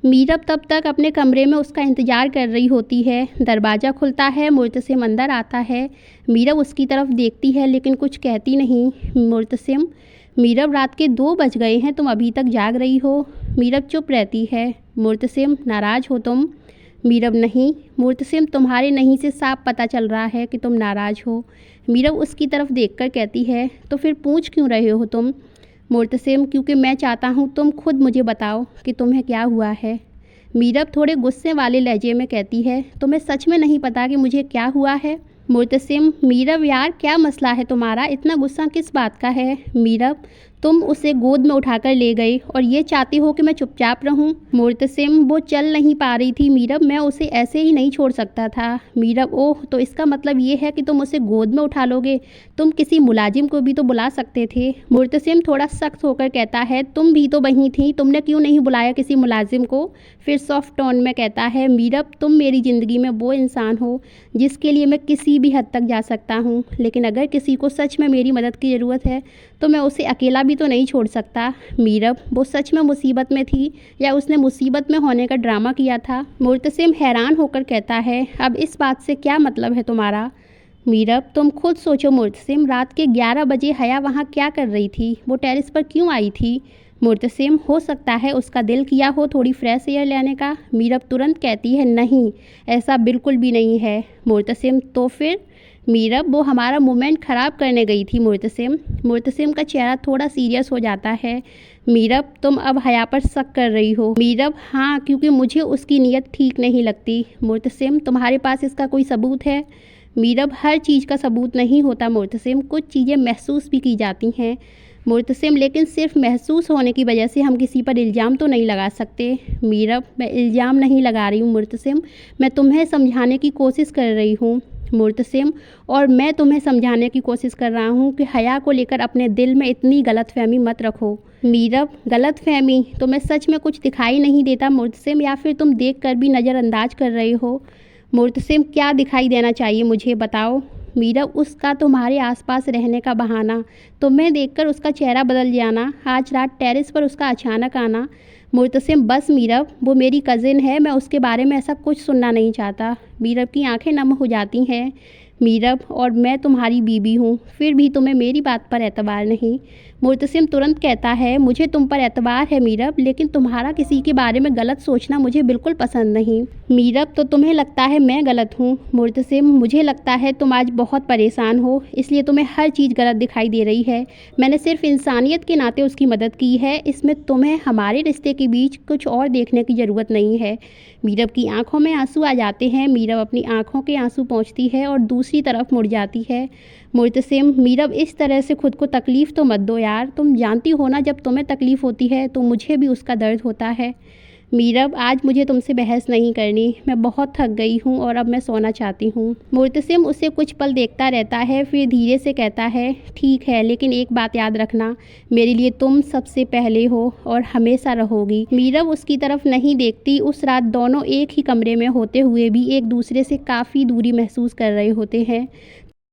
मीरब तब तक अपने कमरे में उसका इंतज़ार कर रही होती है। दरवाज़ा खुलता है, मुर्तसिम अंदर आता है। मीरब उसकी तरफ देखती है लेकिन कुछ कहती नहीं। मुर्तसिम, मीरब रात के 2 बज गए हैं, तुम अभी तक जाग रही हो। मीरब चुप रहती है। मुर्तसिम, नाराज़ हो तुम? मीरब, नहीं। मुर्तसिम, तुम्हारे नहीं से साफ पता चल रहा है कि तुम नाराज़ हो। मीरब उसकी तरफ देखकर कहती है, तो फिर पूछ क्यों रहे हो तुम? मुर्तसिम, क्योंकि मैं चाहता हूँ तुम खुद मुझे बताओ कि तुम्हें क्या हुआ है। मीरब थोड़े गुस्से वाले लहजे में कहती है, तुम्हें सच में नहीं पता कि मुझे क्या हुआ है? मुर्तसिम, मीरब यार, क्या मसला है तुम्हारा? इतना गुस्सा किस बात का है? मीरब, तुम उसे गोद में उठाकर ले गए और ये चाहती हो कि मैं चुपचाप रहूं? मुर्तसिम, वो चल नहीं पा रही थी मीरब, मैं उसे ऐसे ही नहीं छोड़ सकता था। मीरब, ओह, तो इसका मतलब ये है कि तुम उसे गोद में उठा लोगे? तुम किसी मुलाजिम को भी तो बुला सकते थे। मुर्तसिम थोड़ा सख्त होकर कहता है, तुम भी तो वहीं थी, तुमने क्यों नहीं बुलाया किसी मुलाजिम को? फिर सॉफ्ट टोन में कहता है, मीरब, तुम मेरी ज़िंदगी में वो इंसान हो जिसके लिए मैं किसी भी हद तक जा सकता हूँ, लेकिन अगर किसी को सच में मेरी मदद की ज़रूरत है तो मैं उसे अकेला भी तो नहीं छोड़ सकता। मीरब, वो सच में मुसीबत में थी या उसने मुसीबत में होने का ड्रामा किया था? मुर्तसिम हैरान होकर कहता है, अब इस बात से क्या मतलब है तुम्हारा? मीरब, तुम खुद सोचो मुर्तसिम, रात के 11 बजे हया वहाँ क्या कर रही थी? वो टेरेस पर क्यों आई थी? मुर्तसिम, हो सकता है उसका दिल किया हो थोड़ी फ्रेश एयर लेने का। मीरब तुरंत कहती है, नहीं, ऐसा बिल्कुल भी नहीं है। मुर्तसिम, तो फिर? मीरब, वो हमारा मोमेंट ख़राब करने गई थी। मुर्तसिम का चेहरा थोड़ा सीरियस हो जाता है। मीरब, तुम अब हया पर शक कर रही हो? मीरब, हाँ, क्योंकि मुझे उसकी नीयत ठीक नहीं लगती। मुर्तसिम, तुम्हारे पास इसका कोई सबूत है? मीरब, हर चीज़ का सबूत नहीं होता मुर्तसिम, कुछ चीज़ें महसूस भी की जाती हैं। मुर्तसिम, लेकिन सिर्फ महसूस होने की वजह से हम किसी पर इल्ज़ाम तो नहीं लगा सकते। मीरब, मैं इल्ज़ाम नहीं लगा रही हूँ मुर्तसिम, मैं तुम्हें समझाने की कोशिश कर रही हूँ। मुर्तसिम, और मैं तुम्हें समझाने की कोशिश कर रहा हूँ कि हया को लेकर अपने दिल में इतनी गलतफहमी मत रखो। मीरब, गलतफहमी? तुम्हें सच में कुछ दिखाई नहीं देता मुर्तसिम, या फिर तुम देख कर भी नज़रअंदाज कर रहे हो? मुर्तसिम, क्या दिखाई देना चाहिए मुझे, बताओ। मीरब, उसका तुम्हारे आसपास रहने का बहाना, तुम्हें देखकर उसका चेहरा बदल जाना, आज रात टेरेस पर उसका अचानक आना। मुर्तसिम, बस मीरब, वो मेरी कज़िन है, मैं उसके बारे में ऐसा कुछ सुनना नहीं चाहता। मीरब की आंखें नम हो जाती हैं। मीरब, और मैं तुम्हारी बीवी हूँ, फिर भी तुम्हें मेरी बात पर एतबार नहीं। मुर्तसिम तुरंत कहता है, मुझे तुम पर एतबार है मीरब, लेकिन तुम्हारा किसी के बारे में गलत सोचना मुझे बिल्कुल पसंद नहीं। मीरब, तो तुम्हें लगता है मैं गलत हूँ? मुर्तसिम, मुझे लगता है तुम आज बहुत परेशान हो, इसलिए तुम्हें हर चीज़ गलत दिखाई दे रही है। मैंने सिर्फ इंसानियत के नाते उसकी मदद की है, इसमें तुम्हें हमारे रिश्ते के बीच कुछ और देखने की ज़रूरत नहीं है। मीरब की आंखों में आंसू आ जाते हैं। मीरब अपनी आंखों के आंसू पोंछती है और दूसरी तरफ मुड़ जाती है। मुर्तसिम, मीरब, इस तरह से खुद को तकलीफ़ तो मत दो यार, तुम जानती हो ना, जब तुम्हें तकलीफ़ होती है तो मुझे भी उसका दर्द होता है। मीरब, आज मुझे तुमसे बहस नहीं करनी, मैं बहुत थक गई हूँ और अब मैं सोना चाहती हूँ। मुर्तसिम उसे कुछ पल देखता रहता है, फिर धीरे से कहता है, ठीक है, लेकिन एक बात याद रखना, मेरे लिए तुम सबसे पहले हो और हमेशा रहोगी। मीरब उसकी तरफ नहीं देखती। उस रात दोनों एक ही कमरे में होते हुए भी एक दूसरे से काफ़ी दूरी महसूस कर रहे होते हैं।